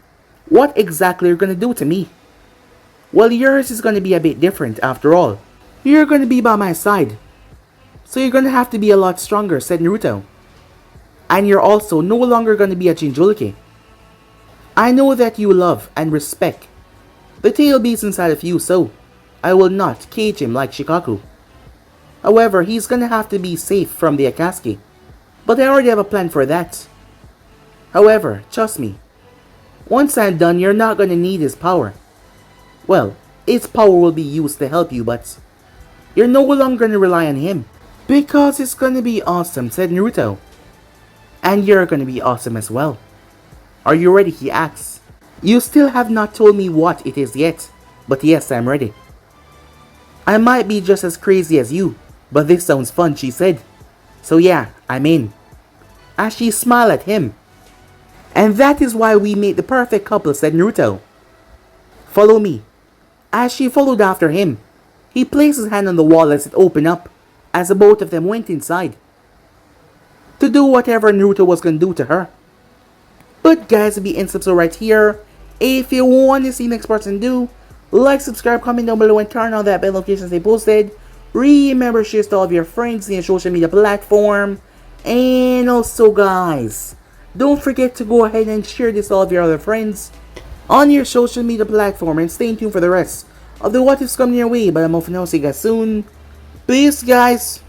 What exactly are you going to do to me? Well, yours is going to be a bit different after all. You're going to be by my side. So you're going to have to be a lot stronger, said Naruto. And you're also no longer going to be a Jinchuriki. I know that you love and respect the tail beast inside of you, so I will not cage him like Shikaku. However, he's going to have to be safe from the Akatsuki. But I already have a plan for that. However, trust me, once I'm done, you're not going to need his power. Well, his power will be used to help you, but you're no longer going to rely on him. Because it's going to be awesome, said Naruto. And you're going to be awesome as well. Are you ready? He asks. You still have not told me what it is yet, but yes, I'm ready. I might be just as crazy as you, but this sounds fun, she said. So yeah, I'm in. As she smiled at him. And that is why we made the perfect couple, said Naruto. Follow me. As she followed after him, he placed his hand on the wall as it opened up, as the both of them went inside. To do whatever Naruto was going to do to her. But guys, if you end so right here, if you want to see next person do, like, subscribe, comment down below, and turn on that bell notifications they posted. Remember, share to all of your friends in your social media platform. And also guys, don't forget to go ahead and share this to all of your other friends on your social media platform, and stay tuned for the rest of the what ifs coming your way. But I'm off now, see you guys soon. Peace guys.